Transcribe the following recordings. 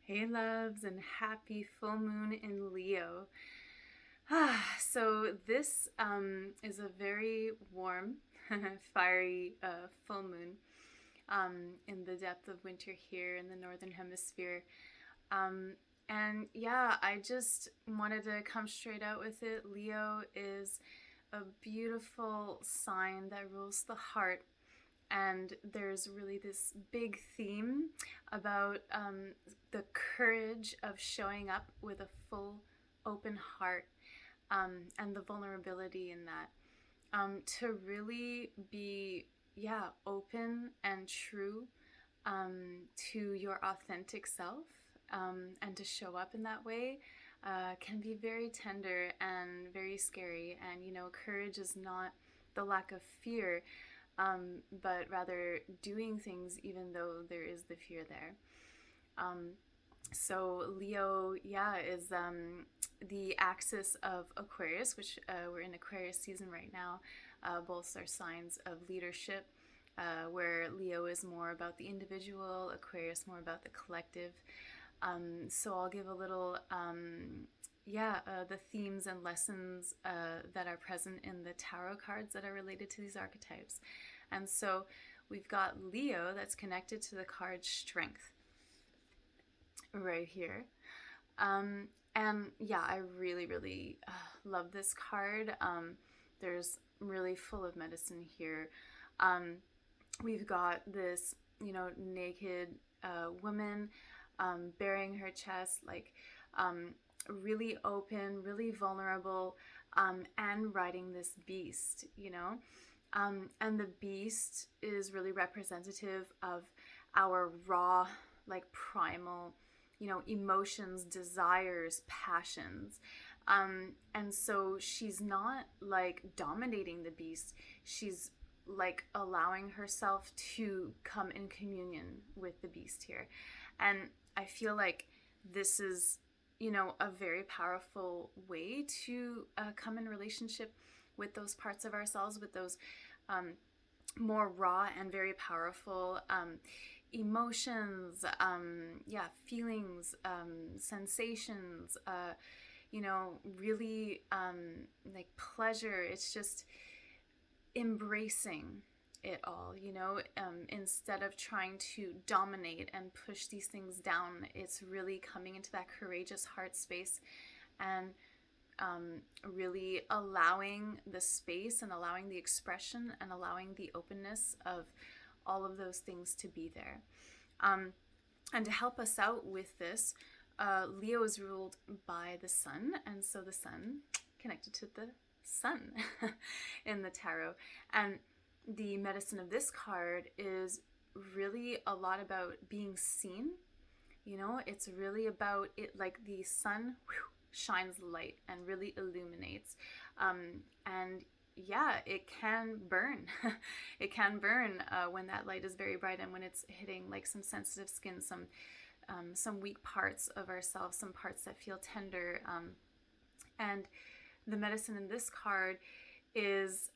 Hey loves, and happy full moon in Leo. So this is a very warm, fiery full moon in the depth of winter here in the northern hemisphere. Um, and yeah, I just wanted to come straight out with it. Leo is a beautiful sign that rules the heart, and there's really this big theme about the courage of showing up with a full open heart, and the vulnerability in that, to really be, yeah, open and true, to your authentic self, and to show up in that way can be very tender and very scary. And courage is not the lack of fear, but rather doing things even though there is the fear there. Um, so Leo, yeah, is the axis of Aquarius, which we're in Aquarius season right now. Both are signs of leadership, where Leo is more about the individual, Aquarius more about the collective. So I'll give a little, the themes and lessons that are present in the tarot cards that are related to these archetypes. And so we've got Leo that's connected to the card Strength right here. And yeah, I really, really love this card. There's really full of medicine here. We've got this, naked woman, bearing her chest, like, really open, really vulnerable, and riding this beast, and the beast is really representative of our raw, like primal, emotions, desires, passions. And so she's not like dominating the beast. She's like allowing herself to come in communion with the beast here. And I feel like this is, a very powerful way to come in relationship with those parts of ourselves, with those more raw and very powerful emotions, feelings, sensations, really like pleasure. It's just embracing it all, instead of trying to dominate and push these things down. It's really coming into that courageous heart space and really allowing the space and allowing the expression and allowing the openness of all of those things to be there. And to help us out with this, Leo is ruled by the sun, and so the sun connected to the sun in the tarot. And the medicine of this card is really a lot about being seen. It's really about it, like the sun shines light and really illuminates. And yeah, it can burn. It can burn when that light is very bright and when it's hitting like some sensitive skin, some weak parts of ourselves, some parts that feel tender. And the medicine in this card is,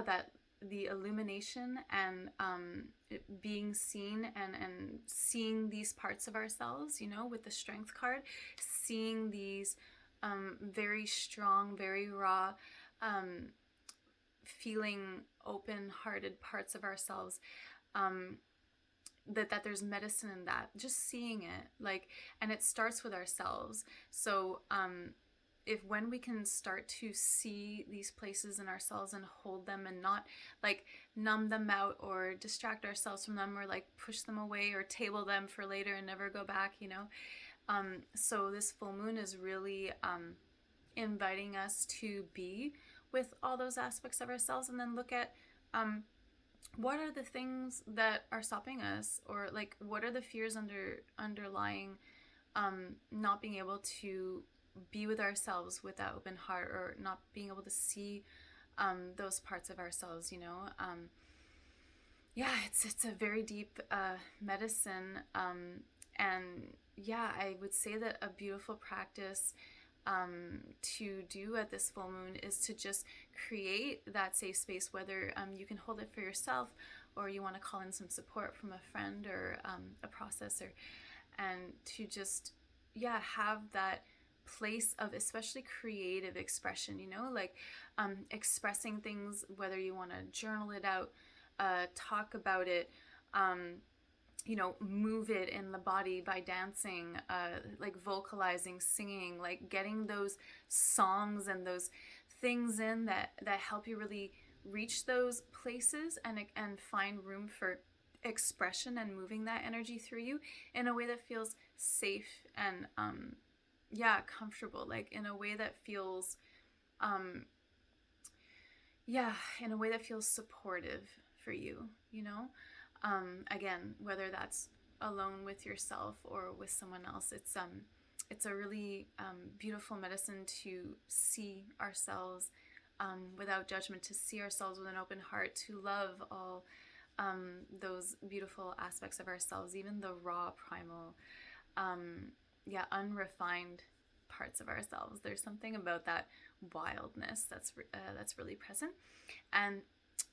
that the illumination and being seen and seeing these parts of ourselves, with the Strength card, seeing these very strong, very raw, feeling open-hearted parts of ourselves, that there's medicine in that, just seeing it, like, and it starts with ourselves. So if when we can start to see these places in ourselves and hold them and not like numb them out or distract ourselves from them or like push them away or table them for later and never go back, so this full moon is really inviting us to be with all those aspects of ourselves, and then look at what are the things that are stopping us, or like what are the fears underlying not being able to be with ourselves with that open heart, or not being able to see those parts of ourselves. It's a very deep medicine, and yeah, I would say that a beautiful practice to do at this full moon is to just create that safe space, whether you can hold it for yourself or you want to call in some support from a friend or a processor. and to just, yeah, have that place of especially creative expression, like expressing things, whether you want to journal it out, talk about it, move it in the body by dancing, like vocalizing, singing, like getting those songs and those things in that help you really reach those places and find room for expression and moving that energy through you in a way that feels safe and comfortable, like in a way that feels in a way that feels supportive for you, again, whether that's alone with yourself or with someone else. It's a really beautiful medicine to see ourselves without judgment, to see ourselves with an open heart, to love all those beautiful aspects of ourselves, even the raw, primal, unrefined parts of ourselves. There's something about that wildness that's really present, and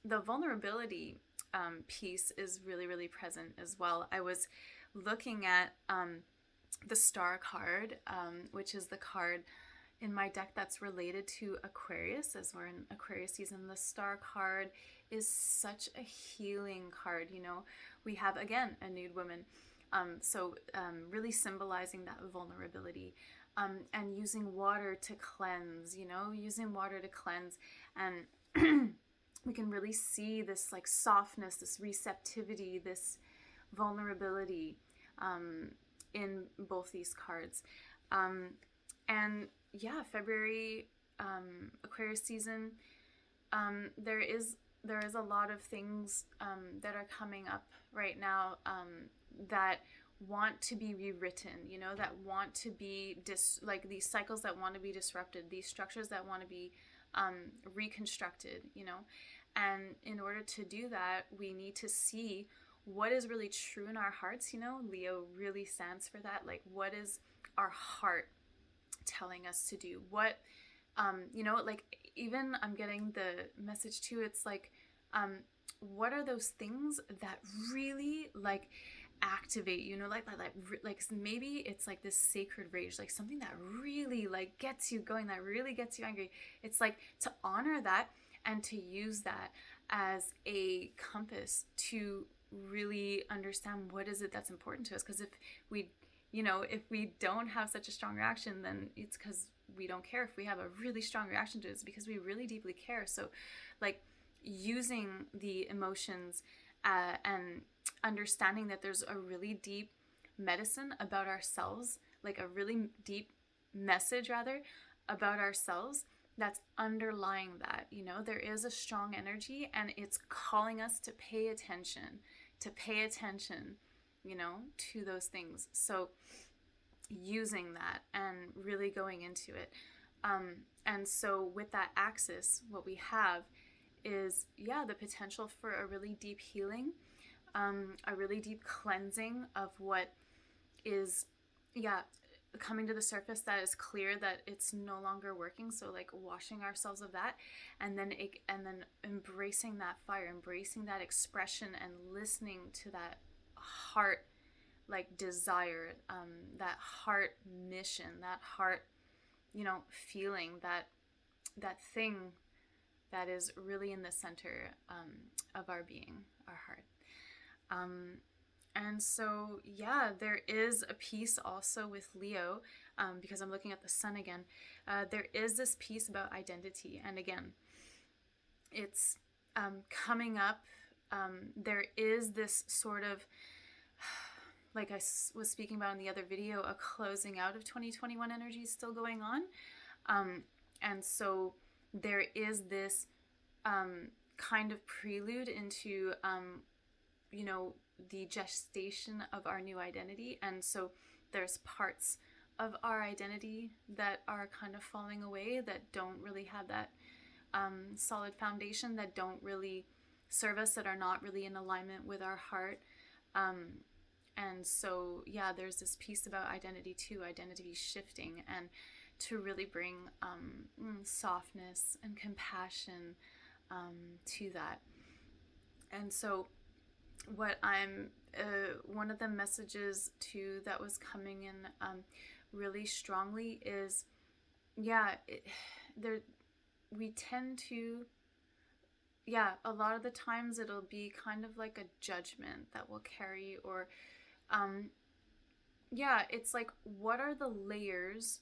the vulnerability piece is really, really present as well. I was looking at the star card, which is the card in my deck that's related to Aquarius, as we're in Aquarius season. The star card is such a healing card. We have, again, a nude woman, so really symbolizing that vulnerability, and using water to cleanse, and we can really see this like softness, this receptivity, this vulnerability in both these cards. And yeah, February, Aquarius season, there is a lot of things that are coming up right now that want to be rewritten, that want to be like these cycles that want to be disrupted, these structures that want to be reconstructed, and in order to do that, we need to see what is really true in our hearts. Leo really stands for that. Like, what is our heart telling us to do? What, like, even I'm getting the message too, it's like, what are those things that really like activate, like maybe it's like this sacred rage, like something that really like gets you going, that really gets you angry. It's like to honor that and to use that as a compass to really understand what is it that's important to us. Because if we don't have such a strong reaction, then it's because we don't care. If we have a really strong reaction to it, it's because we really deeply care. So like using the emotions and understanding that there's a really deep medicine about ourselves, like a really deep message rather about ourselves that's underlying that. There is a strong energy and it's calling us to pay attention to those things. So using that and really going into it. And so with that axis, what we have is, the potential for a really deep healing, a really deep cleansing of what is, coming to the surface that is clear that it's no longer working. So like washing ourselves of that, and then embracing that fire, embracing that expression, and listening to that heart like desire, that heart mission, that heart, feeling, that thing that is really in the center of our being, our heart. And so, there is a piece also with Leo, because I'm looking at the sun again. There is this piece about identity. And again, it's coming up. There is this sort of, like I was speaking about in the other video, a closing out of 2021 energy still going on. And so there is this kind of prelude into, the gestation of our new identity. And so there's parts of our identity that are kind of falling away, that don't really have that solid foundation, that don't really serve us, that are not really in alignment with our heart. And so, there's this piece about identity too, identity shifting, and to really bring softness and compassion to that. And so what I'm one of the messages too that was coming in really strongly is, yeah, there we tend to, yeah, a lot of the times it'll be kind of like a judgment that will carry, or um yeah, it's like, what are the layers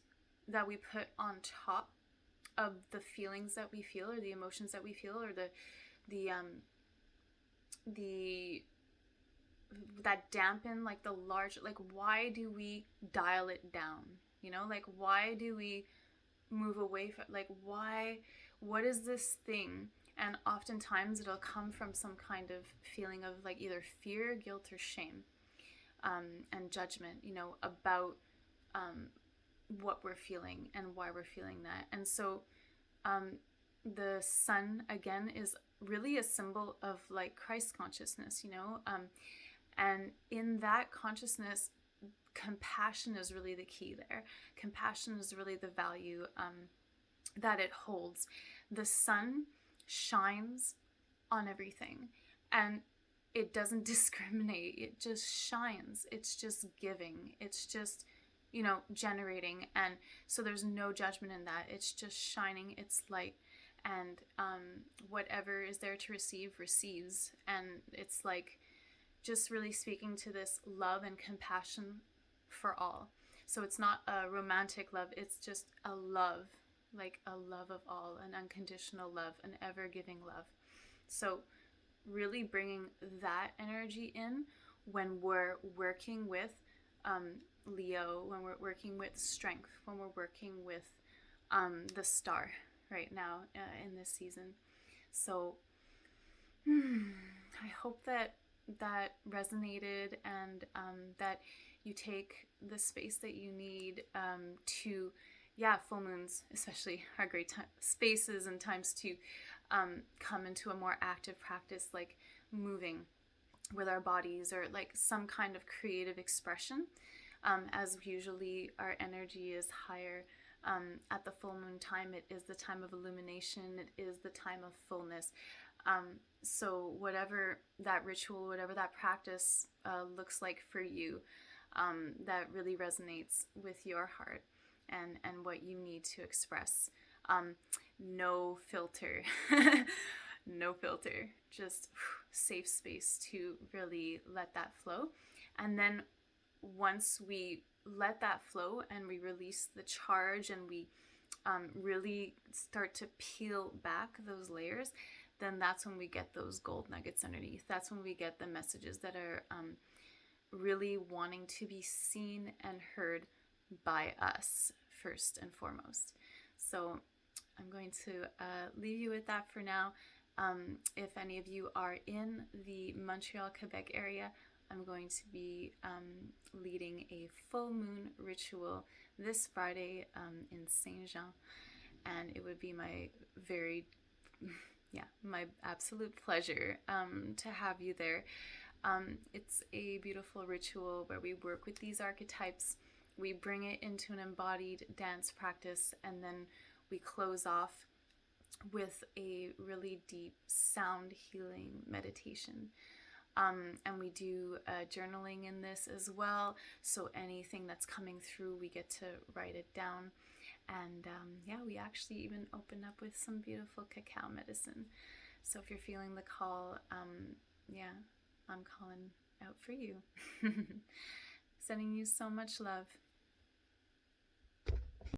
that we put on top of the feelings that we feel, or the emotions that we feel, or the that dampen like the large, like, why do we dial it down, you know, like, why do we move away from, like, why, what is this thing? And oftentimes it'll come from some kind of feeling of like either fear, guilt, or shame, and judgment, you know, about what we're feeling and why we're feeling that. And so the sun again is really a symbol of like Christ consciousness, you know, and in that consciousness, compassion is really the key there. Compassion is really the value that it holds. The sun shines on everything, and it doesn't discriminate. It just shines. It's just giving. It's just, you know, generating. And so there's no judgment in that. It's just shining its light. And whatever is there to receive, receives. And it's like just really speaking to this love and compassion for all. So it's not a romantic love. It's just a love, like a love of all, an unconditional love, an ever-giving love. So really bringing that energy in when we're working with Leo, when we're working with strength, when we're working with the star right now in this season. So I hope that resonated, and that you take the space that you need to, yeah, full moons especially are great spaces and times to come into a more active practice, like moving with our bodies, or like some kind of creative expression, as usually our energy is higher at the full moon time. It is the time of illumination. It is the time of fullness. So whatever that ritual, whatever that practice looks like for you, that really resonates with your heart and what you need to express. No filter, no filter, just safe space to really let that flow. And then once we let that flow and we release the charge, and we really start to peel back those layers, then that's when we get those gold nuggets underneath. That's when we get the messages that are really wanting to be seen and heard by us first and foremost. So I'm going to leave you with that for now. If any of you are in the Montreal, Quebec area, I'm going to be leading a full moon ritual this Friday in Saint Jean, and it would be my very, yeah, my absolute pleasure to have you there. It's a beautiful ritual where we work with these archetypes. We bring it into an embodied dance practice, and then we close off with a really deep sound healing meditation. And we do journaling in this as well. So anything that's coming through, we get to write it down. And yeah, we actually even open up with some beautiful cacao medicine. So if you're feeling the call, yeah, I'm calling out for you. Sending you so much love.